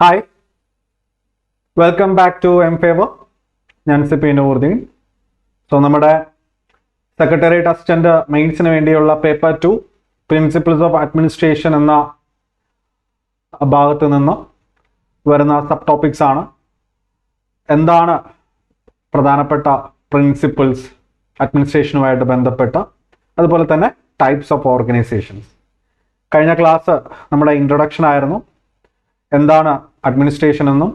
Hi, welcome back to M favour. ഞാൻ C P Nooruddin. നമ്മുടെ secretariat assistant മെയിൻസിന് വേണ്ടിയുള്ള പേപ്പർ 2 പ്രിൻസിപ്പിൾസ് ഓഫ് അഡ്മിനിസ്ട്രേഷൻ എന്ന ഭാഗത്ത് നിന്ന് വരുന്ന സബ് ടോപ്പിക്സ് ആണ്. എന്താണ് പ്രധാനപ്പെട്ട പ്രിൻസിപ്പിൾസ് അഡ്മിനിസ്ട്രേഷനുമായിട്ട് ബന്ധപ്പെട്ട്, അതുപോലെ തന്നെ ടൈപ്സ് ഓഫ് ഓർഗനൈസേഷൻസ്. കഴിഞ്ഞ ക്ലാസ് നമ്മുടെ ഇൻട്രൊഡക്ഷൻ ആയിരുന്നു. എന്താണ് അഡ്മിനിസ്ട്രേഷൻ എന്നും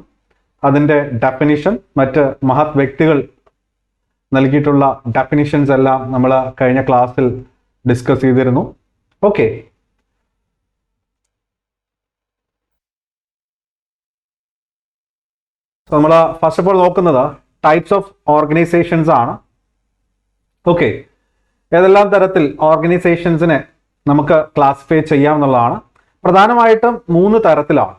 അതിൻ്റെ ഡെഫിനിഷൻ, മറ്റ് മഹത് വ്യക്തികൾ നൽകിയിട്ടുള്ള ഡെഫിനിഷൻസ് എല്ലാം നമ്മൾ കഴിഞ്ഞ ക്ലാസ്സിൽ ഡിസ്കസ് ചെയ്തിരുന്നു. ഓക്കെ, നമ്മൾ ഫസ്റ്റ് ഓഫ് ഓൾ നോക്കുന്നത് ടൈപ്സ് ഓഫ് ഓർഗനൈസേഷൻസ് ആണ്. ഓക്കെ, ഏതെല്ലാം തരത്തിൽ ഓർഗനൈസേഷൻസിനെ നമുക്ക് ക്ലാസിഫൈ ചെയ്യാം എന്നുള്ളതാണ്. പ്രധാനമായിട്ടും 3 തരത്തിലാണ്: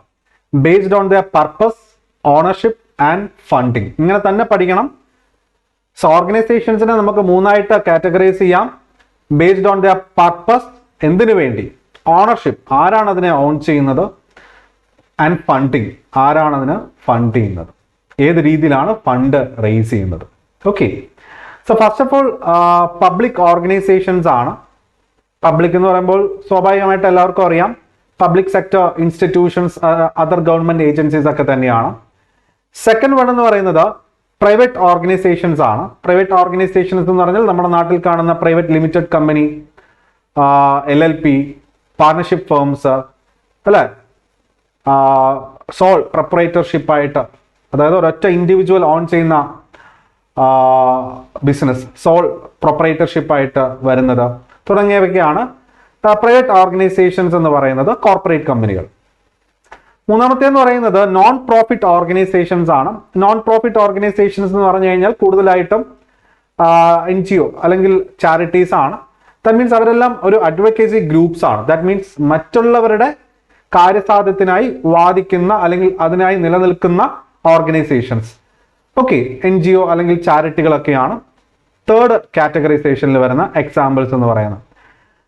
based on the purpose, ownership and funding. ഇങ്ങനെ തന്നെ പഠിക്കണം. സോ ഓർഗനൈസേഷൻസിനെ നമുക്ക് 3ആയിട്ട് കാറ്റഗറൈസ് ചെയ്യാം. ബേസ്ഡ് ഓൺ ദ പർപ്പസ്, എന്തിനു വേണ്ടി; ഓണർഷിപ്പ്, ആരാണ് അതിനെ ഓൺ ചെയ്യുന്നത്; ആൻഡ് ഫണ്ടിങ്, ആരാണ് അതിന് ഫണ്ട് ചെയ്യുന്നത്, ഏത് രീതിയിലാണ് ഫണ്ട് റേസ് ചെയ്യുന്നത്. Okay, so first of all public organisations ആണ്. പബ്ലിക് എന്ന് പറയുമ്പോൾ സ്വാഭാവികമായിട്ട് എല്ലാവർക്കും അറിയാം, public sector institutions, other government agencies ഒക്കെ തന്നെയാണ്. സെക്കൻഡ് വൺ എന്ന് പറയുന്നത് പ്രൈവറ്റ് ഓർഗനൈസേഷൻസ് ആണ്. പ്രൈവറ്റ് ഓർഗനൈസേഷൻസ് എന്ന് പറഞ്ഞാൽ നമ്മുടെ നാട്ടിൽ കാണുന്ന private limited company, LLP, partnership firms, അല്ലെ, സോൾ പ്രൊപ്പറേറ്റർഷിപ്പ് ആയിട്ട്, അതായത് ഒരൊറ്റ ഇൻഡിവിജ്വൽ ഓൺ ചെയ്യുന്ന ബിസിനസ്, സോൾ പ്രൊപ്പറേറ്റർഷിപ്പ് ആയിട്ട് വരുന്നത്, തുടങ്ങിയവയ്ക്കാണ് പ്രൈവറ്റ് ഓർഗനൈസേഷൻസ് എന്ന് പറയുന്നത്. കോർപ്പറേറ്റ് കമ്പനികൾ. മൂന്നാമത്തെ എന്ന് പറയുന്നത് നോൺ പ്രോഫിറ്റ് ഓർഗനൈസേഷൻസ് ആണ്. നോൺ പ്രോഫിറ്റ് ഓർഗനൈസേഷൻസ് എന്ന് പറഞ്ഞു കഴിഞ്ഞാൽ കൂടുതലായിട്ടും NGO അല്ലെങ്കിൽ ചാരിറ്റീസ് ആണ്. ദാറ്റ് മീൻസ് അവരെല്ലാം ഒരു അഡ്വക്കേസി ഗ്രൂപ്പ്സ് ആണ്. ദാറ്റ് മീൻസ് മറ്റുള്ളവരുടെ കാര്യസാധ്യത്തിനായി വാദിക്കുന്ന അല്ലെങ്കിൽ അതിനായി നിലനിൽക്കുന്ന ഓർഗനൈസേഷൻസ്. ഓക്കെ, NGO അല്ലെങ്കിൽ ചാരിറ്റികളൊക്കെയാണ് തേർഡ് കാറ്റഗറൈസേഷനിൽ വരുന്ന എക്സാമ്പിൾസ് എന്ന് പറയുന്നത്.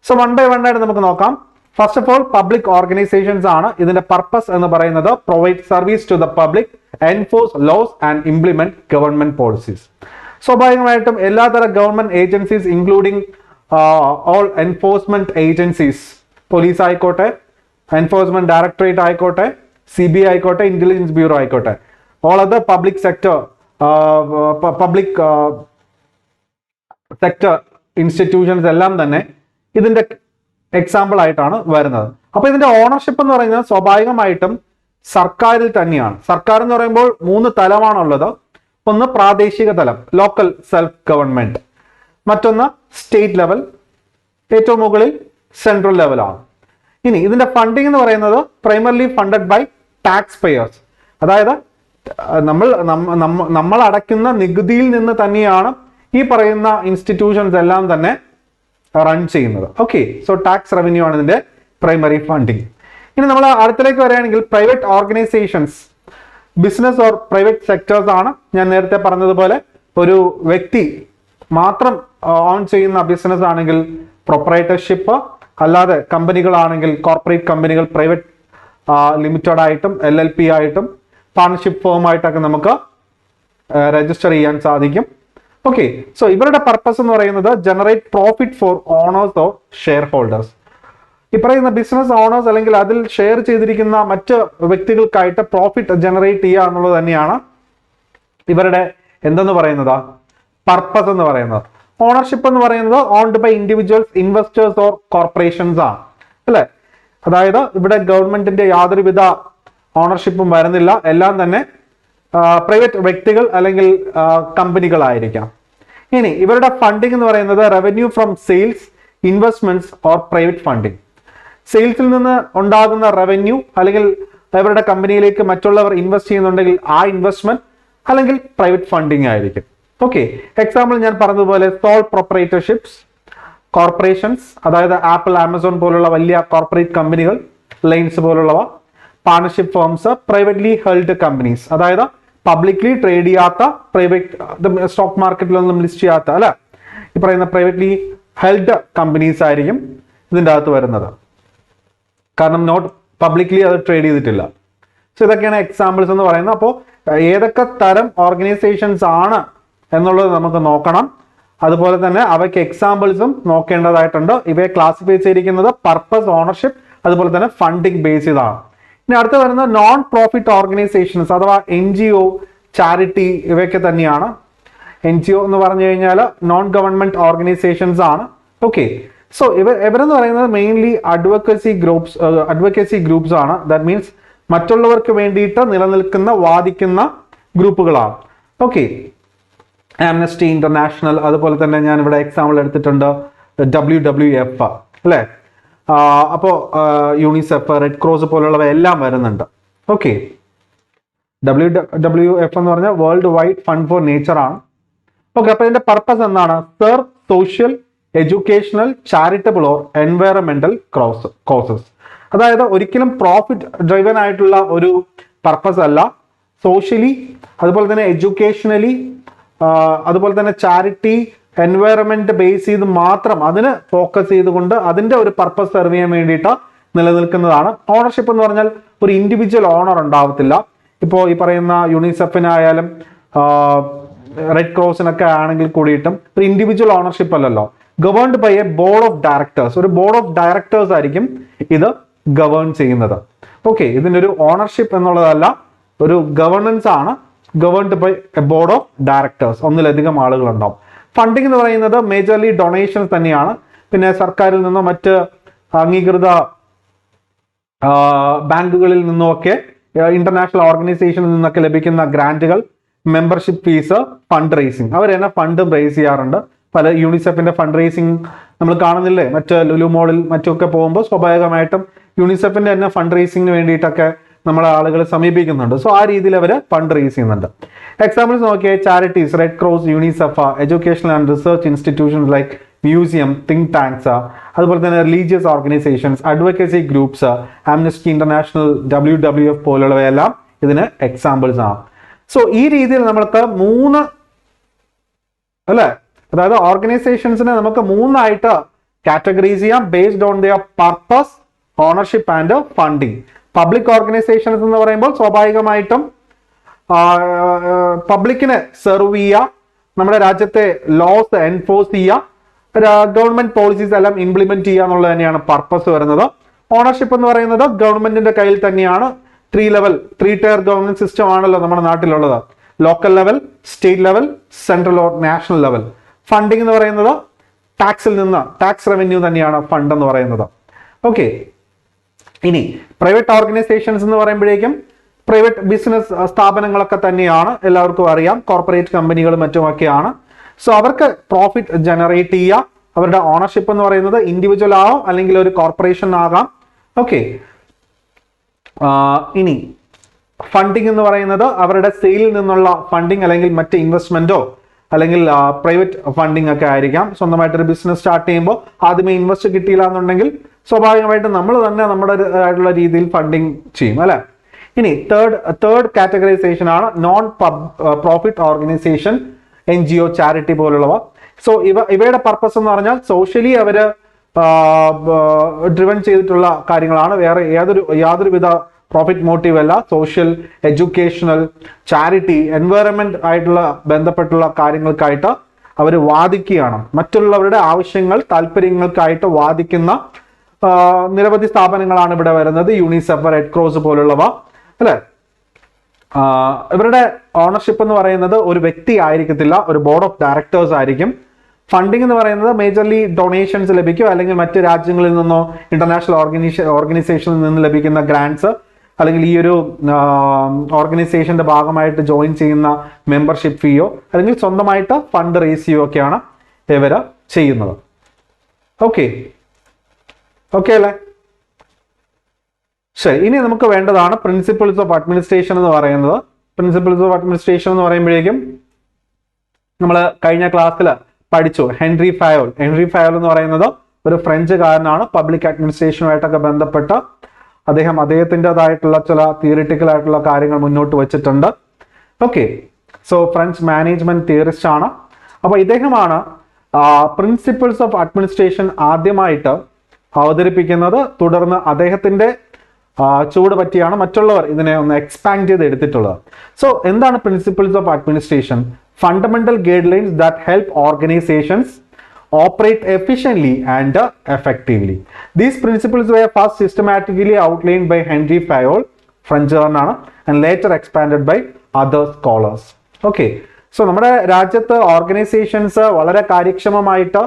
സോ വൺ ബൈ വൺ ആയിട്ട് നമുക്ക് നോക്കാം. First of all public organisations ആണ്. ഇതിന്റെ പർപ്പസ് എന്ന് പറയുന്നത് provide service to the public, enforce laws and implement government policies. സ്വാഭാവികമായിട്ടും എല്ലാതര government agencies including all enforcement agencies, police ആയിക്കോട്ടെ, എൻഫോഴ്സ്മെന്റ് ഡയറക്ടറേറ്റ് ആയിക്കോട്ടെ, CBI ആയിക്കോട്ടെ, ഇന്റലിജൻസ് ബ്യൂറോ ആയിക്കോട്ടെ, all other public sector institutions എല്ലാം തന്നെ ഇതിന്റെ എക്സാമ്പിൾ ആയിട്ടാണ് വരുന്നത്. അപ്പൊ ഇതിന്റെ ഓണർഷിപ്പ് എന്ന് പറയുന്നത് സ്വാഭാവികമായിട്ടും സർക്കാരിൽ തന്നെയാണ്. സർക്കാർ എന്ന് പറയുമ്പോൾ 3 തലമാണുള്ളത്. ഒന്ന് പ്രാദേശിക തലം, ലോക്കൽ സെൽഫ് ഗവൺമെന്റ്; മറ്റൊന്ന് സ്റ്റേറ്റ് ലെവൽ; ഏറ്റവും മുകളിൽ സെൻട്രൽ ലെവലാണ്. ഇനി ഇതിന്റെ ഫണ്ടിങ് എന്ന് പറയുന്നത് primarily funded by taxpayers. അതായത് നമ്മൾ അടയ്ക്കുന്ന നികുതിയിൽ നിന്ന് തന്നെയാണ് ഈ പറയുന്ന ഇൻസ്റ്റിറ്റ്യൂഷൻസ് എല്ലാം തന്നെ റൺ ചെയ്യുന്നത്. ഓക്കെ, സോ ടാക്സ് റവന്യൂ ആണ് ഇതിന്റെ പ്രൈമറി ഫണ്ടിങ്. ഇനി നമ്മൾ അടുത്തിലേക്ക് വരികയാണെങ്കിൽ private organisations business or private sectors ആണ്. ഞാൻ നേരത്തെ പറഞ്ഞതുപോലെ ഒരു വ്യക്തി മാത്രം ഓൺ ചെയ്യുന്ന ബിസിനസ് ആണെങ്കിൽ പ്രൊപ്പറേറ്റർഷിപ്പ്, അല്ലാതെ കമ്പനികളാണെങ്കിൽ കോർപ്പറേറ്റ് കമ്പനികൾ പ്രൈവറ്റ് ലിമിറ്റഡ് ആയിട്ടും LLP ആയിട്ടും പാർട്ണർഷിപ്പ് ഫേമായിട്ടൊക്കെ നമുക്ക് രജിസ്റ്റർ ചെയ്യാൻ സാധിക്കും. ഓക്കെ, സോ ഇവരുടെ പർപ്പസ് എന്ന് പറയുന്നത് generate profit for owners or shareholders. ഈ പറയുന്ന ബിസിനസ് ഓണേഴ്സ് അല്ലെങ്കിൽ അതിൽ ഷെയർ ചെയ്തിരിക്കുന്ന മറ്റ് വ്യക്തികൾക്കായിട്ട് പ്രോഫിറ്റ് ജനറേറ്റ് ചെയ്യുക എന്നുള്ളത് തന്നെയാണ് ഇവരുടെ എന്തെന്ന് പറയുന്നത് പർപ്പസ് എന്ന് പറയുന്നത്. ഓണർഷിപ്പ് എന്ന് പറയുന്നത് owned by individuals, investors or corporations ആണ്, അല്ലെ. അതായത് ഇവിടെ ഗവൺമെന്റിന്റെ യാതൊരുവിധ ഓണർഷിപ്പും വരുന്നില്ല. എല്ലാം തന്നെ പ്രൈവറ്റ് വ്യക്തികൾ അല്ലെങ്കിൽ കമ്പനികളായിരിക്കാം. ഇനി ഇവരുടെ ഫണ്ടിങ് എന്ന് പറയുന്നത് revenue from sales, investments or private funding. സെയിൽസിൽ നിന്ന് ഉണ്ടാകുന്ന റവന്യൂ, അല്ലെങ്കിൽ ഇവരുടെ കമ്പനിയിലേക്ക് മറ്റുള്ളവർ ഇൻവെസ്റ്റ് ചെയ്യുന്നുണ്ടെങ്കിൽ ആ ഇൻവെസ്റ്റ്മെന്റ്, അല്ലെങ്കിൽ പ്രൈവറ്റ് ഫണ്ടിങ് ആയിരിക്കും. ഓക്കെ, എക്സാമ്പിൾ ഞാൻ പറഞ്ഞതുപോലെ സോൾ പ്രൊപ്പറേറ്റർഷിപ്സ്, കോർപ്പറേഷൻസ്, അതായത് ആപ്പിൾ, ആമസോൺ പോലുള്ള വലിയ കോർപ്പറേറ്റ് കമ്പനികൾ, ലൈൻസ് പോലുള്ളവ; partnership firms, privately held companies, അതായത് പബ്ലിക്ലി ട്രേഡ് ചെയ്യാത്ത, പ്രൈവറ്റ് സ്റ്റോക്ക് മാർക്കറ്റിലൊന്നും ലിസ്റ്റ് ചെയ്യാത്ത, അല്ലെ, ഈ പറയുന്ന പ്രൈവറ്റ്ലി ഹെൽഡ് കമ്പനീസ് ആയിരിക്കും ഇതിൻ്റെ അകത്ത് വരുന്നത്. കാരണം നോട്ട് പബ്ലിക്ലി അത് ട്രേഡ് ചെയ്തിട്ടില്ല. സോ ഇതൊക്കെയാണ് എക്സാമ്പിൾസ് എന്ന് പറയുന്നത്. അപ്പോൾ ഏതൊക്കെ തരം ഓർഗനൈസേഷൻസ് ആണ് എന്നുള്ളത് നമുക്ക് നോക്കണം. അതുപോലെ തന്നെ അവയ്ക്ക് എക്സാമ്പിൾസും നോക്കേണ്ടതായിട്ടുണ്ട്. ഇവയെ ക്ലാസിഫൈ ചെയ്തിരിക്കുന്നത് പർപ്പസ്, ഓണർഷിപ്പ്, അതുപോലെ തന്നെ ഫണ്ടിങ് ബേസ് ചെയ്താണ്. ഇനി അടുത്ത് വരുന്നത് നോൺ പ്രോഫിറ്റ് ഓർഗനൈസേഷൻസ് അഥവാ NGO, ചാരിറ്റി, ഇവയൊക്കെ തന്നെയാണ്. NGO എന്ന് പറഞ്ഞു കഴിഞ്ഞാൽ നോൺ ഗവൺമെന്റ് ഓർഗനൈസേഷൻസ് ആണ്. ഓക്കെ, സോ ഇവരെന്ന് പറയുന്നത് മെയിൻലി അഡ്വക്കസി ഗ്രൂപ്പ്സ് ആണ്. ദാറ്റ് മീൻസ് മറ്റുള്ളവർക്ക് വേണ്ടിയിട്ട് നിലനിൽക്കുന്ന, വാദിക്കുന്ന ഗ്രൂപ്പുകളാണ്. ഓക്കെ, ആംനസ്റ്റി ഇന്റർനാഷണൽ, അതുപോലെ തന്നെ ഞാൻ ഇവിടെ എക്സാമ്പിൾ എടുത്തിട്ടുണ്ട് WWF അല്ലേ. അപ്പോൾ യൂണിസെഫ്, റെഡ് ക്രോസ് പോലുള്ളവ എല്ലാം വരുന്നുണ്ട്. ഓക്കെ, WWF എന്ന് പറഞ്ഞാൽ world wide fund for nature ആണ്. ഓക്കെ, അപ്പൊ ഇതിന്റെ പർപ്പസ് എന്താണ്? Serve social, educational, charitable or environmental causes. അതായത് ഒരിക്കലും പ്രോഫിറ്റ് ഡ്രൈവൻ ആയിട്ടുള്ള ഒരു പർപ്പസ് അല്ല. സോഷ്യലി, അതുപോലെ തന്നെ എഡ്യൂക്കേഷണലി, അതുപോലെ തന്നെ ചാരിറ്റി, എൻവയറമെന്റ് ബേസ് ചെയ്ത് മാത്രം അതിന് ഫോക്കസ് ചെയ്തുകൊണ്ട് അതിന്റെ ഒരു പർപ്പസ് സെർവ് ചെയ്യാൻ വേണ്ടിയിട്ട് നിലനിൽക്കുന്നതാണ്. ഓണർഷിപ്പ് എന്ന് പറഞ്ഞാൽ ഒരു ഇൻഡിവിജ്വൽ ഓണർ ഉണ്ടാവത്തില്ല. ഇപ്പോൾ ഈ പറയുന്ന യൂണിസെഫിനായാലും റെഡ് ക്രോസിനൊക്കെ ആണെങ്കിൽ കൂടിയിട്ടും ഒരു ഇൻഡിവിജ്വൽ ഓണർഷിപ്പ് അല്ലല്ലോ. Governed by a board of directors. ഒരു ബോർഡ് ഓഫ് ഡയറക്ടേഴ്സ് ആയിരിക്കും ഇത് ഗവേൺ ചെയ്യുന്നത്. ഓക്കെ, ഇതിനൊരു ഓണർഷിപ്പ് എന്നുള്ളതല്ല, ഒരു ഗവർണൻസ് ആണ്. Governed by a board of directors, ഒന്നിലധികം ആളുകൾ ഉണ്ടാവും. ഫണ്ടിങ് എന്ന് പറയുന്നത് മേജർലി ഡൊണേഷൻസ് തന്നെയാണ്. പിന്നെ സർക്കാരിൽ നിന്നോ മറ്റ് അംഗീകൃത ബാങ്കുകളിൽ നിന്നുമൊക്കെ, ഇന്റർനാഷണൽ ഓർഗനൈസേഷനിൽ നിന്നൊക്കെ ലഭിക്കുന്ന ഗ്രാന്റുകൾ, മെമ്പർഷിപ്പ് ഫീസ്, ഫണ്ട് റേസിംഗ്. അവർ തന്നെ ഫണ്ടും റേസ് ചെയ്യാറുണ്ട്. പല യൂണിസെഫിന്റെ ഫണ്ട് റേസിംഗ് നമ്മൾ കാണുന്നില്ലേ, മറ്റ് ലുലു മോളിൽ മറ്റൊക്കെ പോകുമ്പോൾ സ്വാഭാവികമായിട്ടും യൂണിസെഫിന്റെ തന്നെ ഫണ്ട് റേസിംഗിന് വേണ്ടിയിട്ടൊക്കെ നമ്മളെ ആളുകൾ സമീപിക്കുന്നുണ്ട്. സോ ആ രീതിയിൽ അവർ ഫണ്ട് റേസ് ചെയ്യുന്നുണ്ട്. എക്സാമ്പിൾസ് നോക്കിയാൽ charities, red cross, UNICEF, educational and research institutions like museum, think tanks, അതുപോലെ തന്നെ religious organisations, advocacy groups, Amnesty international, WWF പോലുള്ളവയെല്ലാം ഇതിന് എക്സാമ്പിൾസ് ആണ്. സോ ഈ രീതിയിൽ നമുക്ക് അല്ലെ, അതായത് ഓർഗനൈസേഷൻസിനെ നമുക്ക് മൂന്നായിട്ട് കാറ്റഗറൈസ് ചെയ്യാം based on their purpose, ownership and funding. Public organisations എന്ന് പറയുമ്പോൾ സ്വാഭാവികമായിട്ടും പബ്ലിക്കിനെ സെർവ് ചെയ്യുക, നമ്മുടെ രാജ്യത്തെ ലോസ് എൻഫോഴ്സ് ചെയ്യുക, ഗവൺമെന്റ് പോളിസീസ് എല്ലാം ഇംപ്ലിമെന്റ് ചെയ്യുക എന്നുള്ളത് തന്നെയാണ് പർപ്പസ് വരുന്നത്. ഓണർഷിപ്പ് എന്ന് പറയുന്നത് ഗവൺമെന്റിന്റെ കയ്യിൽ തന്നെയാണ്. 3 ടയർ ഗവൺമെന്റ് സിസ്റ്റം ആണല്ലോ നമ്മുടെ നാട്ടിലുള്ളത്. Local level, state level, central or national level. Funding എന്ന് പറയുന്നത് ടാക്സിൽ നിന്ന്, ടാക്സ് റവന്യൂ തന്നെയാണ് ഫണ്ട് എന്ന് പറയുന്നത്. ഓക്കെ, ഇനി പ്രൈവറ്റ് ഓർഗനൈസേഷൻസ് എന്ന് പറയുമ്പോഴേക്കും പ്രൈവറ്റ് ബിസിനസ് സ്ഥാപനങ്ങളൊക്കെ തന്നെയാണ്, എല്ലാവർക്കും അറിയാം. കോർപ്പറേറ്റ് കമ്പനികളും മറ്റുമൊക്കെയാണ്. സോ അവർക്ക് പ്രോഫിറ്റ് ജനറേറ്റ് ചെയ്യുക. അവരുടെ ഓണർഷിപ്പ് എന്ന് പറയുന്നത് ഇൻഡിവിജ്വൽ ആവാം, അല്ലെങ്കിൽ ഒരു കോർപ്പറേഷൻ ആകാം. ഓക്കെ, ഇനി ഫണ്ടിങ് എന്ന് പറയുന്നത് അവരുടെ സെയിലിൽ നിന്നുള്ള ഫണ്ടിങ്, അല്ലെങ്കിൽ മറ്റ് ഇൻവെസ്റ്റ്മെന്റോ അല്ലെങ്കിൽ പ്രൈവറ്റ് ഫണ്ടിങ് ഒക്കെ ആയിരിക്കാം. സ്വന്തമായിട്ടൊരു ബിസിനസ് സ്റ്റാർട്ട് ചെയ്യുമ്പോൾ ആദ്യമേ ഇൻവെസ്റ്റ് കിട്ടിയില്ല എന്നുണ്ടെങ്കിൽ സ്വാഭാവികമായിട്ടും നമ്മൾ തന്നെ നമ്മുടെ ആയിട്ടുള്ള രീതിയിൽ ഫണ്ടിങ് ചെയ്യും അല്ലെ. ഇനി തേർഡ് കാറ്റഗറൈസേഷൻ ആണ് non profit organisation, NGO, charity പോലുള്ളവ. സോ ഇവയുടെ പർപ്പസ് എന്ന് പറഞ്ഞാൽ സോഷ്യലി അവര് ഡ്രിവൺ ചെയ്തിട്ടുള്ള കാര്യങ്ങളാണ്. വേറെ യാതൊരുവിധ പ്രോഫിറ്റ് മോട്ടീവ് അല്ല. സോഷ്യൽ, എഡ്യൂക്കേഷണൽ, ചാരിറ്റി, എൻവയറമെന്റ് ആയിട്ടുള്ള ബന്ധപ്പെട്ടുള്ള കാര്യങ്ങൾക്കായിട്ട് അവർ വാദിക്കുകയാണ്. മറ്റുള്ളവരുടെ ആവശ്യങ്ങൾ, താല്പര്യങ്ങൾക്കായിട്ട് വാദിക്കുന്ന നിരവധി സ്ഥാപനങ്ങളാണ് ഇവിടെ വരുന്നത്. യൂണിസെഫ്, റെഡ് ക്രോസ് പോലുള്ളവ അല്ലെ. ഇവരുടെ ഓണർഷിപ്പ് എന്ന് പറയുന്നത് ഒരു വ്യക്തി ആയിരിക്കത്തില്ല, ഒരു ബോർഡ് ഓഫ് ഡയറക്ടേഴ്സ് ആയിരിക്കും. ഫണ്ടിങ് എന്ന് പറയുന്നത് മേജർലി ഡൊണേഷൻസ് ലഭിക്കും, അല്ലെങ്കിൽ മറ്റ് രാജ്യങ്ങളിൽ നിന്നോ ഇന്റർനാഷണൽ ഓർഗനൈസേഷനിൽ നിന്ന് ലഭിക്കുന്ന ഗ്രാന്റ്സ്, അല്ലെങ്കിൽ ഈ ഒരു ഓർഗനൈസേഷന്റെ ഭാഗമായിട്ട് ജോയിൻ ചെയ്യുന്ന മെമ്പർഷിപ്പ് ഫീയോ, അല്ലെങ്കിൽ സ്വന്തമായിട്ട് ഫണ്ട് റേസ് ചെയ്യോ ഒക്കെയാണ് ഇവര് ചെയ്യുന്നത്. ഓക്കെ അല്ലേ. ശരി, ഇനി നമുക്ക് വേണ്ടതാണ് പ്രിൻസിപ്പിൾസ് ഓഫ് അഡ്മിനിസ്ട്രേഷൻ എന്ന് പറയുന്നത്. പ്രിൻസിപ്പിൾസ് ഓഫ് അഡ്മിനിസ്ട്രേഷൻ എന്ന് പറയുമ്പോഴേക്കും നമ്മൾ കഴിഞ്ഞ ക്ലാസ്സിൽ പഠിച്ചു. ഹെൻറി ഫയോൾ എന്ന് പറയുന്നത് ഒരു ഫ്രഞ്ചുകാരനാണ്. പബ്ലിക് അഡ്മിനിസ്ട്രേഷനുമായിട്ടൊക്കെ ബന്ധപ്പെട്ട് അദ്ദേഹത്തിൻ്റെതായിട്ടുള്ള ചില തിയറിറ്റിക്കൽ ആയിട്ടുള്ള കാര്യങ്ങൾ മുന്നോട്ട് വെച്ചിട്ടുണ്ട്. Okay, so French management theorist ആണ്. അപ്പൊ ഇദ്ദേഹമാണ് പ്രിൻസിപ്പിൾസ് ഓഫ് അഡ്മിനിസ്ട്രേഷൻ ആദ്യമായിട്ട് അവതരിപ്പിക്കുന്നത്. തുടർന്ന് അദ്ദേഹത്തിന്റെ ചൂട് പറ്റിയാണ് മറ്റുള്ളവർ ഇതിനെ ഒന്ന് എക്സ്പാൻഡ് ചെയ്ത് എടുത്തിട്ടുള്ളത്. സോ എന്താണ് principles of administration? Fundamental guide lines that help organisations operate efficiently and effectively. These principles were first systematically outlined by Henry Fayol, ഫ്രഞ്ചുകാരനാണ്, and later expanded by other scholars. Okay, so നമ്മുടെ രാജ്യത്ത് organisations വളരെ കാര്യക്ഷമമായിട്ട്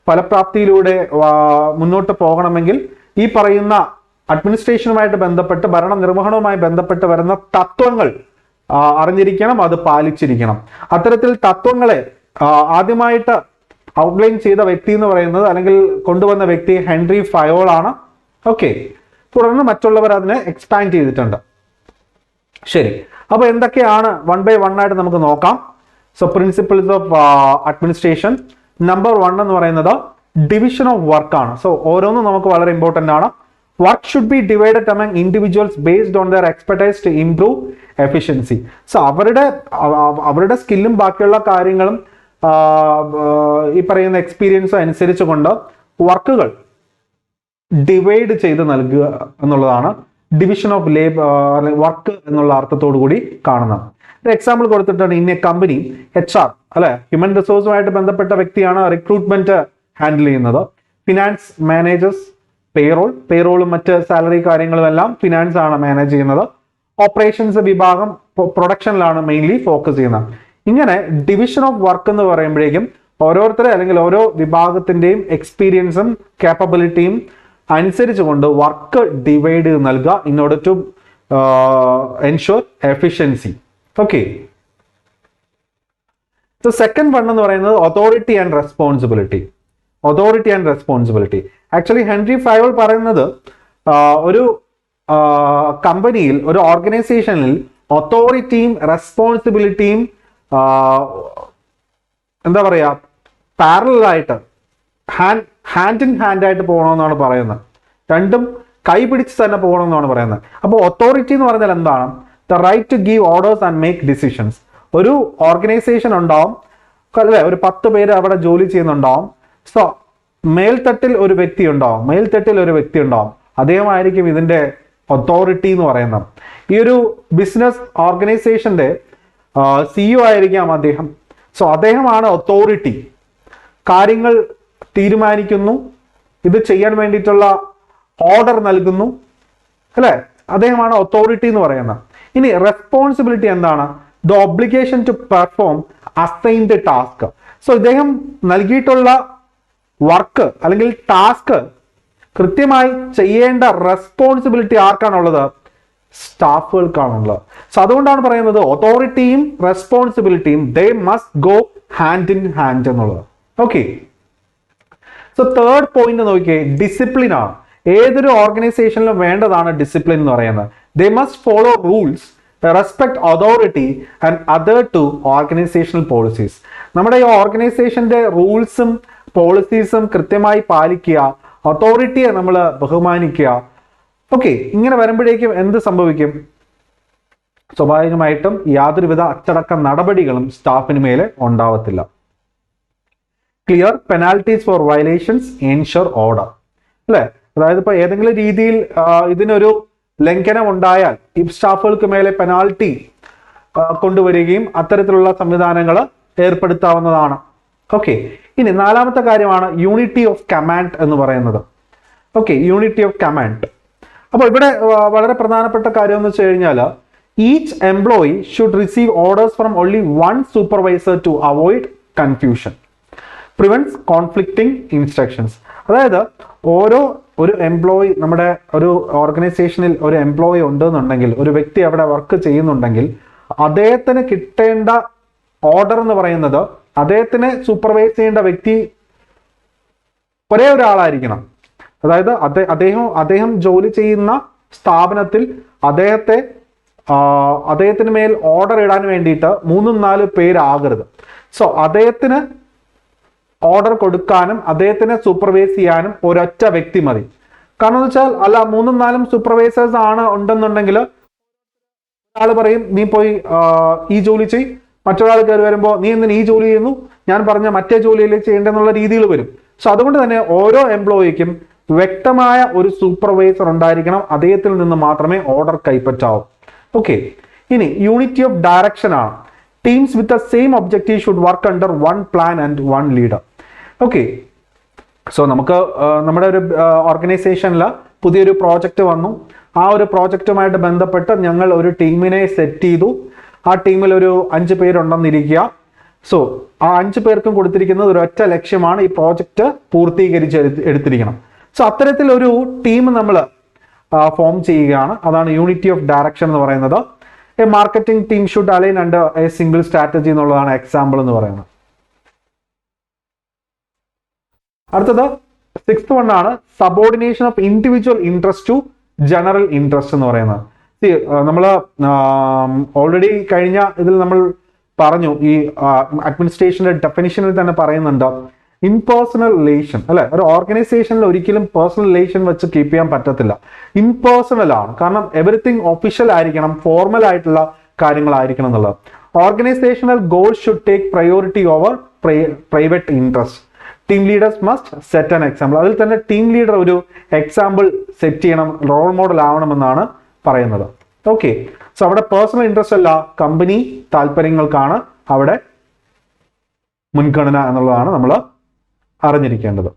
ഫലപ്രാപ്തിയിലൂടെ മുന്നോട്ട് പോകണമെങ്കിൽ ഈ പറയുന്ന അഡ്മിനിസ്ട്രേഷനുമായിട്ട് ബന്ധപ്പെട്ട് ഭരണനിർവഹണവുമായി ബന്ധപ്പെട്ട് വരുന്ന തത്വങ്ങൾ അറിഞ്ഞിരിക്കണം, അത് പാലിച്ചിരിക്കണം. അത്തരത്തിൽ തത്വങ്ങളെ ആദ്യമായിട്ട് ഔട്ട്ലൈൻ ചെയ്ത വ്യക്തി എന്ന് പറയുന്നത് അല്ലെങ്കിൽ കൊണ്ടുവന്ന വ്യക്തി ഹെൻറി ഫയോൾ ആണ്. ഓക്കെ, തുടർന്ന് മറ്റുള്ളവർ അതിനെ എക്സ്പാൻഡ് ചെയ്തിട്ടുണ്ട്. ശരി, അപ്പൊ എന്തൊക്കെയാണ് വൺ ബൈ വൺ ആയിട്ട് നമുക്ക് നോക്കാം. So principles of administration number 1 എന്ന് പറയുന്നത് ഡിവിഷൻ ഓഫ് വർക്ക് ആണ്. സോ ഓരോന്നും നമുക്ക് വളരെ ഇമ്പോർട്ടന്റ് ആണ്. Work should be divided among individuals based on their expertise to improve efficiency. So അവരുടെ സ്കില്ലും ബാക്കിയുള്ള കാര്യങ്ങളും ഈ പറയുന്ന എക്സ്പീരിയൻസ് അനുസരിച്ച് കൊണ്ട് വർക്കുകൾ ഡിവൈഡ് ചെയ്ത് നൽകുക എന്നുള്ളതാണ് ഡിവിഷൻ ഓഫ് വർക്ക് എന്നുള്ള അർത്ഥത്തോടു കൂടി കാണുന്നത്. ഒരു എക്സാമ്പിൾ കൊടുത്തിട്ടാണ് ഇൻ എ കമ്പനി HR അല്ലെ, ഹ്യൂമൻ റിസോഴ്സുമായിട്ട് ബന്ധപ്പെട്ട വ്യക്തിയാണ് റിക്രൂട്ട്മെന്റ് ഹാൻഡിൽ ചെയ്യുന്നത്. ഫിനാൻസ് മാനേജേഴ്സ് പേറോളും മറ്റ് സാലറി കാര്യങ്ങളും എല്ലാം ഫിനാൻസ് ആണ് മാനേജ് ചെയ്യുന്നത്. ഓപ്പറേഷൻസ് വിഭാഗം പ്രൊഡക്ഷനിലാണ് മെയിൻലി ഫോക്കസ് ചെയ്യുന്നത്. ഇങ്ങനെ ഡിവിഷൻ ഓഫ് വർക്ക് എന്ന് പറയുമ്പോഴേക്കും ഓരോരുത്തരെ അല്ലെങ്കിൽ ഓരോ വിഭാഗത്തിന്റെയും എക്സ്പീരിയൻസും കാപ്പബിലിറ്റിയും അനുസരിച്ച് കൊണ്ട് വർക്ക് ഡിവൈഡ് ചെയ്ത് നൽകുക in order to ensure efficiency. Okay, second one എന്ന് പറയുന്നത് authority and responsibility. Actually Henri Fayol പറയുന്നത് ഒരു കമ്പനിയിൽ, ഒരു ഓർഗനൈസേഷനിൽ അതോറിറ്റിയും റെസ്പോൺസിബിലിറ്റിയും എന്താ പറയാ പാരലായിട്ട് ഹാൻഡ് ഇൻ ഹാൻഡ് ആയിട്ട് പോകണമെന്നാണ് പറയുന്നത്. രണ്ടും കൈപിടിച്ച് തന്നെ പോകണമെന്നാണ് പറയുന്നത്. അപ്പോൾ അതോറിറ്റി എന്ന് പറഞ്ഞാൽ എന്താണ്? The right to give orders and make decisions. ഒരു ഓർഗനൈസേഷൻ ഉണ്ടാവും അല്ലെ, ഒരു 10 പേര് അവിടെ ജോലി ചെയ്യുന്നുണ്ടാവും. സോ മേൽത്തട്ടിൽ ഒരു വ്യക്തി ഉണ്ടാവും, അദ്ദേഹമായിരിക്കും ഇതിന്റെ അതോറിറ്റി എന്ന് പറയുന്നത്. ഈ ഒരു ബിസിനസ് ഓർഗനൈസേഷന്റെ CEO ആയിരിക്കാം അദ്ദേഹം. സോ അദ്ദേഹമാണ് അതോറിറ്റി. കാര്യങ്ങൾ തീരുമാനിക്കുന്നു, ഇത് ചെയ്യാൻ വേണ്ടിയിട്ടുള്ള ഓർഡർ നൽകുന്നു അല്ലെ, അദ്ദേഹമാണ് അതോറിറ്റി എന്ന് പറയുന്നത്. ഇനി റെസ്പോൺസിബിലിറ്റി എന്താണ്? The obligation to perform assigned task. So ഇദ്ദേഹം നൽകിയിട്ടുള്ള വർക്ക് അല്ലെങ്കിൽ ടാസ്ക് കൃത്യമായി ചെയ്യേണ്ട റെസ്പോൺസിബിലിറ്റി ആർക്കാണുള്ളത്? സ്റ്റാഫുകൾക്കാണുള്ളത്. സോ അതുകൊണ്ടാണ് പറയുന്നത് അതോറിറ്റിയും റെസ്പോൺസിബിലിറ്റിയും they must go hand in hand എന്നുള്ളത്. ഓക്കെ, സോ തേർഡ് പോയിന്റ് നോക്കിയേ, ഡിസിപ്ലിൻ ആണ്. ഏതൊരു ഓർഗനൈസേഷനിലും വേണ്ടതാണ് ഡിസിപ്ലിൻ എന്ന് പറയുന്നത്. They must follow rules, respect authority and adhere to organisational policies. നമ്മുടെ ഈ ഓർഗനൈസേഷന്റെ റൂൾസും പോളിസീസും കൃത്യമായി പാലിക്കുക, അതോറിറ്റിയെ നമ്മൾ ബഹുമാനിക്കുക. ഓക്കെ, ഇങ്ങനെ വരുമ്പോഴേക്കും എന്ത് സംഭവിക്കും? സ്വാഭാവികമായിട്ടും യാതൊരുവിധ അച്ചടക്ക നടപടികളും സ്റ്റാഫിന് മേലെ ഉണ്ടാവത്തില്ല. Clear penalties for violations ensure order അല്ലെ, അതായത് ഇപ്പൊ ഏതെങ്കിലും രീതിയിൽ ഇതിനൊരു ലംഘനം ഉണ്ടായാൽ ഈ സ്റ്റാഫുകൾക്ക് മേലെ പെനാൽറ്റി കൊണ്ടുവരികയും അത്തരത്തിലുള്ള സംവിധാനങ്ങൾ ഏർപ്പെടുത്താവുന്നതാണ്. ഓക്കെ, ഇനി നാലാമത്തെ കാര്യമാണ് യൂണിറ്റി ഓഫ് കമാൻഡ് എന്ന് പറയുന്നത്. Okay, unity of command. അപ്പോൾ ഇവിടെ വളരെ പ്രധാനപ്പെട്ട കാര്യം എന്ന് വെച്ച് കഴിഞ്ഞാൽ each employee should receive orders from only one supervisor to avoid confusion, prevents conflicting instructions. അതായത് ഒരു എംപ്ലോയി, നമ്മുടെ ഒരു ഓർഗനൈസേഷനിൽ ഒരു എംപ്ലോയി ഉണ്ടെന്നുണ്ടെങ്കിൽ, ഒരു വ്യക്തി അവിടെ വർക്ക് ചെയ്യുന്നുണ്ടെങ്കിൽ അദ്ദേഹത്തിന് കിട്ടേണ്ട ഓർഡർ എന്ന് പറയുന്നത്, അദ്ദേഹത്തിനെ സൂപ്പർവൈസ് ചെയ്യേണ്ട വ്യക്തി ഒരേ ഒരാളായിരിക്കണം. അതായത് അദ്ദേഹം ജോലി ചെയ്യുന്ന സ്ഥാപനത്തിൽ അദ്ദേഹത്തിന് മേൽ ഓർഡർ ഇടാൻ വേണ്ടിയിട്ട് 3-4 പേരാകരുത്. സോ അദ്ദേഹത്തിന് ഓർഡർ കൊടുക്കാനും അദ്ദേഹത്തിനെ സൂപ്പർവൈസ് ചെയ്യാനും ഒരൊറ്റ വ്യക്തി മതി. കാരണം എന്ന് വെച്ചാൽ അല്ല 3-4 സൂപ്പർവൈസേഴ്സ് ഉണ്ടെന്നുണ്ടെങ്കിൽ ഒരാൾ പറയും നീ പോയി ഈ ജോലി ചെയ്, മറ്റൊരാൾ കയറി വരുമ്പോൾ നീ എന്തിന് ഈ ജോലി ചെയ്യുന്നു, ഞാൻ പറഞ്ഞ മറ്റേ ജോലിയിൽ ചെയ്യേണ്ടെന്നുള്ള രീതിയിൽ വരും. സോ അതുകൊണ്ട് തന്നെ ഓരോ എംപ്ലോയിക്കും വ്യക്തമായ ഒരു സൂപ്പർവൈസർ ഉണ്ടായിരിക്കണം, അദ്ദേഹത്തിൽ നിന്ന് മാത്രമേ ഓർഡർ കൈപ്പറ്റാവൂ. ഓക്കെ, ഇനി യൂണിറ്റി ഓഫ് ഡയറക്ഷൻ ആണ്. Teams with the same objective should work under one plan and one leader. Okay, so നമുക്ക് നമ്മുടെ ഒരു ഓർഗനൈസേഷനിൽ പുതിയൊരു പ്രോജക്റ്റ് വന്നു. ആ ഒരു പ്രോജക്റ്റുമായിട്ട് ബന്ധപ്പെട്ട് ഞങ്ങൾ ഒരു ടീമിനെ സെറ്റ് ചെയ്തു. ആ ടീമിൽ ഒരു 5 പേരുണ്ടെന്നിരിക്കുക. സോ ആ 5 പേർക്കും കൊടുത്തിരിക്കുന്നത് ഒരു ഒറ്റ ലക്ഷ്യമാണ്, ഈ പ്രോജക്റ്റ് പൂർത്തീകരിച്ച് എടുത്തിരിക്കണം. സോ അത്തരത്തിലൊരു ടീം നമ്മൾ ഫോം ചെയ്യുകയാണ്. അതാണ് യൂണിറ്റി ഓഫ് ഡയറക്ഷൻ എന്ന് പറയുന്നത്. A marketing team should align under a single strategy എന്നുള്ളതാണ് എക്സാമ്പിൾ എന്ന് പറയുന്നത്. അടുത്തത് 6th വൺ ആണ് subordination of individual interest to general interest എന്ന് പറയുന്നത്. നമ്മൾ ഓൾറെഡി കഴിഞ്ഞ ഇതിൽ നമ്മൾ പറഞ്ഞു, ഈ അഡ്മിനിസ്ട്രേഷന്റെ ഡെഫിനിഷനിൽ തന്നെ പറയുന്നുണ്ട് ഇംപേഴ്സണൽ റിലേഷൻ അല്ലെ. ഒരു ഓർഗനൈസേഷനിൽ ഒരിക്കലും പേഴ്സണൽ റിലേഷൻ വെച്ച് കീപ്പ് ചെയ്യാൻ പറ്റത്തില്ല. ഇംപേഴ്സണൽ ആണ്, കാരണം എവറിത്തിങ് ഒഫീഷ്യൽ ആയിരിക്കണം, ഫോർമൽ ആയിട്ടുള്ള കാര്യങ്ങളായിരിക്കണം എന്നുള്ളത്. Organisational goal should take priority over private interest. Team leaders must set an example. അതിൽ തന്നെ ടീം ലീഡർ ഒരു എക്സാമ്പിൾ സെറ്റ് ചെയ്യണം, റോൾ മോഡൽ ആവണമെന്നാണ് പറയുന്നത്. ഓക്കെ, സോ അവിടെ പേഴ്സണൽ ഇൻട്രസ്റ്റ് അല്ല, കമ്പനി താല്പര്യങ്ങൾക്കാണ് അവിടെ മുൻഗണന എന്നുള്ളതാണ് നമ്മൾ അറിഞ്ഞിരിക്കേണ്ടത്.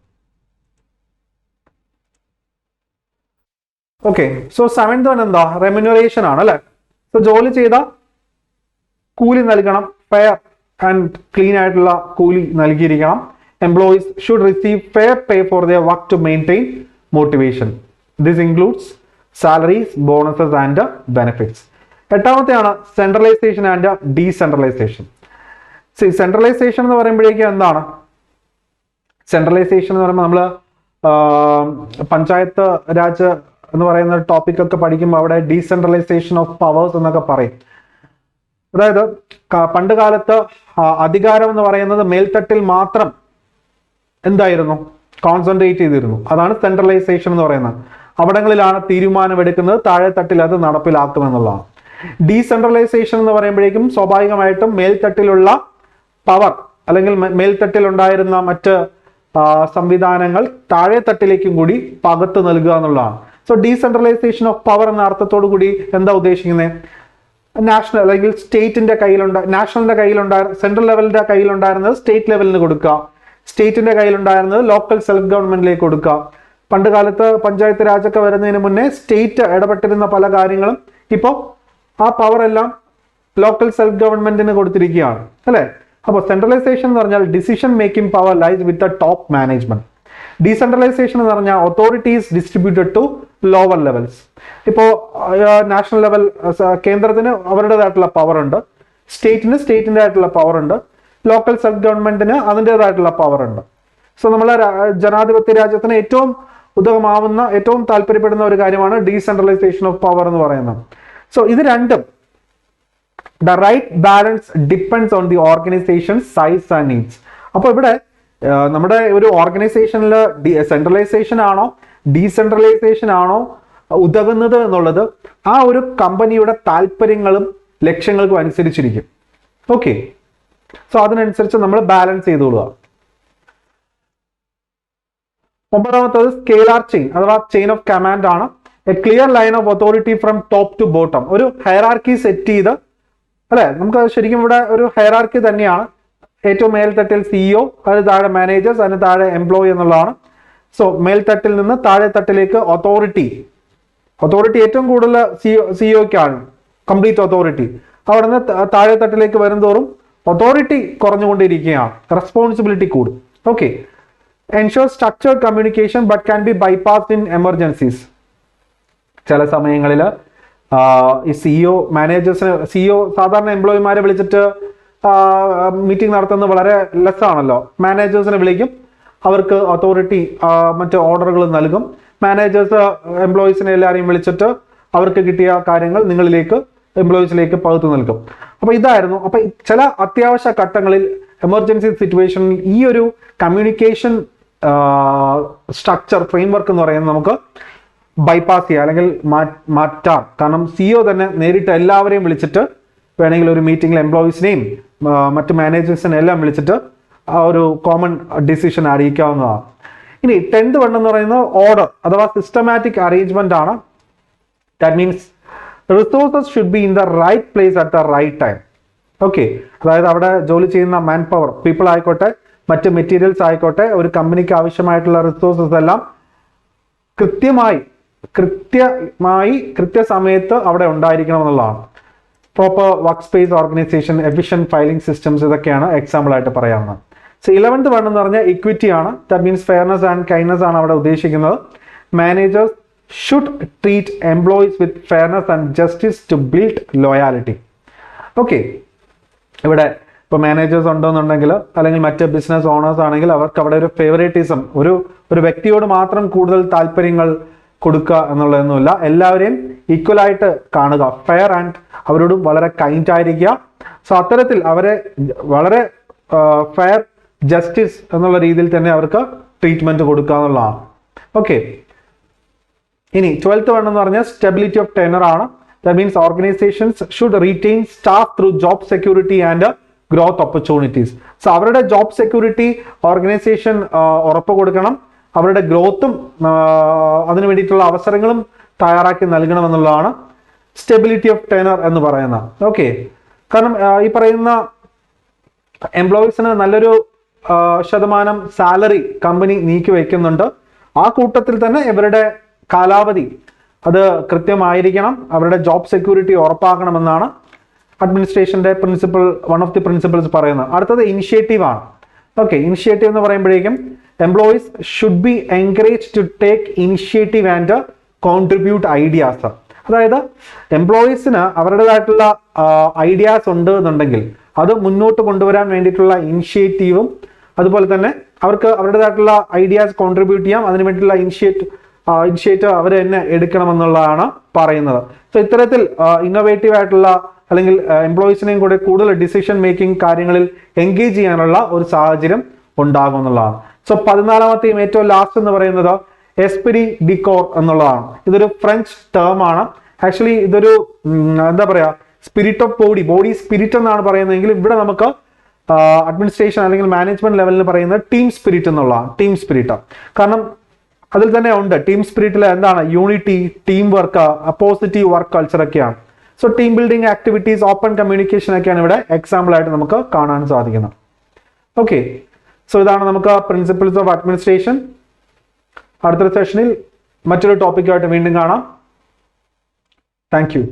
ഓക്കെ, സോ 7th വൺ എന്താ? റെമ്യൂണറേഷൻ ആണ് അല്ലെ. സോ ജോലി ചെയ്ത കൂലി നൽകണം, ഫെയർ ആൻഡ് ക്ലീൻ ആയിട്ടുള്ള കൂലി നൽകിയിരിക്കണം. Employees should receive fair pay for their work to maintain motivation. This includes salaries, bonuses and benefits. 8ാമത്തെയാണ് സെൻട്രലൈസേഷൻ ആൻഡ് ഡീസെൻട്രലൈസേഷൻ. സെൻട്രലൈസേഷൻ എന്ന് പറയുമ്പോഴേക്കും എന്താണ്? സെൻട്രലൈസേഷൻ എന്ന് പറയുമ്പോൾ നമ്മൾ പഞ്ചായത്ത് രാജ് എന്ന് പറയുന്ന ടോപ്പിക് ഒക്കെ പഠിക്കുമ്പോൾ അവിടെ ഡീസെൻട്രലൈസേഷൻ ഓഫ് പവേഴ്സ് എന്നൊക്കെ പറയും. അതായത് പണ്ട് കാലത്ത് അധികാരം എന്ന് പറയുന്നത് മേൽത്തട്ടിൽ മാത്രം എന്തായിരുന്നു? കോൺസെൻട്രേറ്റ് ചെയ്തിരുന്നു. അതാണ് സെൻട്രലൈസേഷൻ എന്ന് പറയുന്നത്. അവിടങ്ങളിലാണ് തീരുമാനമെടുക്കുന്നത്, താഴെ തട്ടിൽ അത് നടപ്പിലാക്കുമെന്നുള്ളതാണ്. ഡീസെൻട്രലൈസേഷൻ എന്ന് പറയുമ്പോഴേക്കും സ്വാഭാവികമായിട്ടും മേൽത്തട്ടിലുള്ള പവർ അല്ലെങ്കിൽ മേൽത്തട്ടിൽ ഉണ്ടായിരുന്ന മറ്റ് സംവിധാനങ്ങൾ താഴെ തട്ടിലേക്കും കൂടി പകർത്ത് നൽകുക എന്നുള്ളതാണ്. സോ ഡീസെൻട്രലൈസേഷൻ ഓഫ് പവർ എന്ന അർത്ഥത്തോടു കൂടി എന്താ ഉദ്ദേശിക്കുന്നത്? നാഷണൽ അല്ലെങ്കിൽ സ്റ്റേറ്റിന്റെ നാഷണലിന്റെ കയ്യിലുണ്ടായിരുന്ന സെൻട്രൽ ലെവലിന്റെ കയ്യിലുണ്ടായിരുന്നത് സ്റ്റേറ്റ് ലെവലിന് കൊടുക്കുക, സ്റ്റേറ്റിന്റെ കയ്യിലുണ്ടായിരുന്നത് ലോക്കൽ സെൽഫ് ഗവൺമെന്റിലേക്ക് കൊടുക്കുക. പണ്ട് കാലത്ത് പഞ്ചായത്ത് രാജൊക്കെ വരുന്നതിന് മുന്നേ സ്റ്റേറ്റ് ഇടപെട്ടിരുന്ന പല കാര്യങ്ങളും ഇപ്പോൾ ആ പവർ എല്ലാം ലോക്കൽ സെൽഫ് ഗവൺമെന്റിന് കൊടുത്തിരിക്കുകയാണ് അല്ലെ. അപ്പോൾ സെൻട്രലൈസേഷൻ എന്ന് പറഞ്ഞാൽ decision making power lies with the top management. Decentralisation എന്ന് പറഞ്ഞാൽ authorities distributed to lower levels. ഇപ്പോൾ നാഷണൽ ലെവൽ കേന്ദ്രത്തിന് അവരുടേതായിട്ടുള്ള പവർ ഉണ്ട്, സ്റ്റേറ്റിന് സ്റ്റേറ്റിൻ്റെ ആയിട്ടുള്ള പവർ ഉണ്ട്, ലോക്കൽ സെൽഫ് ഗവൺമെന്റിന് അതിൻ്റെതായിട്ടുള്ള പവർ ഉണ്ട്. സോ നമ്മളെ ജനാധിപത്യ രാജ്യത്തിന് ഏറ്റവും ഉതകമാവുന്ന, ഏറ്റവും താല്പര്യപ്പെടുന്ന ഒരു കാര്യമാണ് ഡീസെൻട്രലൈസേഷൻ ഓഫ് പവർ എന്ന് പറയുന്നത്. സോ ഇത് രണ്ടും the right balance depends on the organisation size and needs. അപ്പോൾ ഇവിടെ നമ്മുടെ ഒരു ഓർഗനൈസേഷനിൽ സെൻട്രലൈസേഷൻ ആണോ ഡീസെൻട്രലൈസേഷൻ ആണോ ഉതകുന്നത് എന്നുള്ളത് ആ ഒരു കമ്പനിയുടെ താല്പര്യങ്ങളും ലക്ഷ്യങ്ങൾക്കും അനുസരിച്ചിരിക്കും. ഓക്കെ, സോ അതിനനുസരിച്ച് നമ്മൾ ബാലൻസ് ചെയ്തോളുക. 9ാമത്തത് സ്കേലാർ ചെയിൻ അഥവാ ചെയിൻ ഓഫ് കമാൻഡ് ആണ്. A clear line of authority from top to bottom. ഒരു ഹയറാർക്കി സെറ്റ് ചെയ്ത് അല്ലെ, നമുക്ക് ശരിക്കും ഇവിടെ ഒരു ഹയറാർക്കി തന്നെയാണ്. ഏറ്റവും മേൽത്തട്ടിൽ സിഇഒ, അതിന് താഴെ മാനേജേഴ്സ്, അതിന് താഴെ എംപ്ലോയി എന്നുള്ളതാണ്. സോ മേൽത്തട്ടിൽ നിന്ന് താഴെ തട്ടിലേക്ക് അതോറിറ്റി ഏറ്റവും കൂടുതൽ സിഇഒക്കാണ് കംപ്ലീറ്റ് അതോറിറ്റി. അവിടെ നിന്ന് താഴെ തട്ടിലേക്ക് വരുംതോറും അതോറിറ്റി കുറഞ്ഞുകൊണ്ടിരിക്കുകയാണ്, റെസ്പോൺസിബിലിറ്റി കൂടും. Okay, ensure structured communication but can be bypassed in emergencies. ചില സമയങ്ങളിൽ ഈ സിഇഒ സാധാരണ എംപ്ലോയിമാരെ വിളിച്ചിട്ട് മീറ്റിംഗ് നടത്തുന്നത് വളരെ ലെസ്സാണല്ലോ. മാനേജേഴ്സിനെ വിളിക്കും, അവർക്ക് അതോറിറ്റി മറ്റ് ഓർഡറുകൾ നൽകും. മാനേജേഴ്സ് എംപ്ലോയീസിനെ എല്ലാവരെയും വിളിച്ചിട്ട് അവർക്ക് കിട്ടിയ കാര്യങ്ങൾ എംപ്ലോയീസിലേക്ക് പകുത്തു നൽകും. അപ്പൊ ഇതായിരുന്നു. അപ്പൊ ചില അത്യാവശ്യ ഘട്ടങ്ങളിൽ എമർജൻസി സിറ്റുവേഷനിൽ ഈ ഒരു കമ്മ്യൂണിക്കേഷൻ സ്ട്രക്ചർ ഫ്രെയിംവർക്ക് എന്ന് പറയുന്നത് നമുക്ക് ബൈപ്പാസ് ചെയ്യാം അല്ലെങ്കിൽ മാറ്റാം. കാരണം സിഇഒ തന്നെ നേരിട്ട് എല്ലാവരെയും വിളിച്ചിട്ട് വേണമെങ്കിൽ ഒരു മീറ്റിംഗിൽ എംപ്ലോയീസിനെയും മറ്റ് മാനേജേഴ്സിനെ എല്ലാം വിളിച്ചിട്ട് ആ ഒരു കോമൺ ഡിസിഷൻ അറിയിക്കാവുന്നതാണ്. ഇനി 10th വൺ എന്ന് പറയുന്നത് ഓർഡർ അഥവാ സിസ്റ്റമാറ്റിക് അറേഞ്ച്മെന്റ് ആണ്. That means resources should be in the right place at the right time. Okay, അതായത് അവിടെ ജോലി ചെയ്യുന്ന മാൻ പവർ, പീപ്പിൾ ആയിക്കോട്ടെ, മറ്റ് മെറ്റീരിയൽസ് ആയിക്കോട്ടെ, ഒരു കമ്പനിക്ക് ആവശ്യമായിട്ടുള്ള റിസോഴ്സസ് എല്ലാം കൃത്യസമയത്ത് അവിടെ ഉണ്ടായിരിക്കണം എന്നുള്ളതാണ്. Proper work space organisation, efficient filing systems, ഇതൊക്കെയാണ് എക്സാമ്പിൾ ആയിട്ട് പറയാവുന്നത്. സോ 11th വൺ എന്ന് പറഞ്ഞാൽ ഇക്വിറ്റി ആണ്. That means fairness and kindness ആണ് അവിടെ ഉദ്ദേശിക്കുന്നത്. Managers should treat employees with fairness and justice to build loyalty. Okay, ഇവിടെ ഇപ്പോൾ മാനേജേഴ്സ് ഉണ്ടെന്നുണ്ടെങ്കിൽ അല്ലെങ്കിൽ മറ്റ് ബിസിനസ് ഓണേഴ്സ് ആണെങ്കിൽ അവർക്ക് അവിടെ ഒരു ഫേവറേറ്റിസം, ഒരു വ്യക്തിയോട് മാത്രം കൂടുതൽ താല്പര്യങ്ങൾ കൊടുക്കുക എന്നുള്ളതൊന്നുമില്ല. എല്ലാവരെയും ഈക്വൽ ആയിട്ട് കാണുക, ഫെയർ ആൻഡ് അവരോട് വളരെ കൈൻഡ് ആയിരിക്കുക. സോ അത്തരത്തിൽ അവരെ വളരെ ഫെയർ, ജസ്റ്റിസ് എന്നുള്ള രീതിയിൽ തന്നെ അവർക്ക് ട്രീറ്റ്മെന്റ് കൊടുക്കുക എന്നുള്ളതാണ്. ഓക്കെ, ഇനി 12th വൺ എന്ന് പറഞ്ഞാൽ സ്റ്റെബിലിറ്റി ഓഫ് ടെനർ ആണ്. That means organisations should retain staff through job security and growth opportunities. So അവരുടെ ജോബ് സെക്യൂരിറ്റി ഓർഗനൈസേഷൻ ഉറപ്പ് കൊടുക്കണം, അവരുടെ ഗ്രോത്തും അതിനു വേണ്ടിയിട്ടുള്ള അവസരങ്ങളും തയ്യാറാക്കി നൽകണമെന്നുള്ളതാണ് സ്റ്റെബിലിറ്റി ഓഫ് ടെനർ എന്ന് പറയുന്നത്. ഓക്കെ, കാരണം ഈ പറയുന്ന എംപ്ലോയീസിന് നല്ലൊരു ശതമാനം സാലറി കമ്പനി നീക്കി വയ്ക്കുന്നുണ്ട്. ആ കൂട്ടത്തിൽ തന്നെ ഇവരുടെ കാലാവധി അത് കൃത്യമായിരിക്കണം, അവരുടെ ജോബ് സെക്യൂരിറ്റി ഉറപ്പാക്കണമെന്നാണ് അഡ്മിനിസ്ട്രേഷന്റെ principle, one of the principles പറയുന്നത്. അടുത്തത് ഇനിഷ്യേറ്റീവ് ആണ്. ഓക്കെ, ഇനിഷ്യേറ്റീവ് എന്ന് പറയുമ്പോഴേക്കും employees should be encourage to take initiative and contribute ideas. അതായത് എംപ്ലോയീസിന് അവരുടേതായിട്ടുള്ള ഐഡിയാസ് ഉണ്ട് എന്നുണ്ടെങ്കിൽ അത് മുന്നോട്ട് കൊണ്ടുവരാൻ വേണ്ടിയിട്ടുള്ള ഇനിഷ്യേറ്റീവും, അതുപോലെ തന്നെ അവർക്ക് അവരുടേതായിട്ടുള്ള ഐഡിയാസ് കോൺട്രിബ്യൂട്ട് ചെയ്യാം, അതിന് വേണ്ടിയിട്ടുള്ള ഇനിഷ്യേറ്റീവ് അവർ തന്നെ എടുക്കണമെന്നുള്ളതാണ് പറയുന്നത്. സോ ഇത്തരത്തിൽ ഇന്നോവേറ്റീവ് ആയിട്ടുള്ള അല്ലെങ്കിൽ എംപ്ലോയീസിനെയും കൂടെ കൂടുതൽ ഡിസിഷൻ മേക്കിംഗ് കാര്യങ്ങളിൽ എൻഗേജ് ചെയ്യാനുള്ള ഒരു സാഹചര്യം ഉണ്ടാകും എന്നുള്ളതാണ്. സോ 14ാമത്തെയും ഏറ്റവും ലാസ്റ്റ് എന്ന് പറയുന്നത് എസ്പിരി ഡിക്കോർ എന്നുള്ളതാണ്. ഇതൊരു ഫ്രഞ്ച് ടേം ആണ്. ആക്ച്വലി ഇതൊരു എന്താ പറയാ, സ്പിരിറ്റ് ഓഫ് ബോഡി സ്പിരിറ്റ് എന്നാണ് പറയുന്നതെങ്കിൽ ഇവിടെ നമുക്ക് അഡ്മിനിസ്ട്രേഷൻ അല്ലെങ്കിൽ മാനേജ്മെന്റ് ലെവലിൽ പറയുന്നത് ടീം സ്പിരിറ്റ് എന്നുള്ളതാണ്. ടീം സ്പിരിറ്റ്, കാരണം അതിൽ തന്നെ ഉണ്ട് ടീം സ്പിരിറ്റിൽ എന്താണ് unity, team work, positive work culture ഒക്കെയാണ്. So team building activities, open communication ഒക്കെയാണ് ഇവിടെ എക്സാമ്പിൾ ആയിട്ട് നമുക്ക് കാണാൻ സാധിക്കുന്നത്. ഓക്കെ, സോ ഇതാണ് നമുക്ക് പ്രിൻസിപ്പിൾസ് ഓഫ് അഡ്മിനിസ്ട്രേഷൻ. അടുത്തൊരു സെഷനിൽ മറ്റൊരു ടോപ്പിക്കുമായിട്ട് വീണ്ടും കാണാം. Thank you.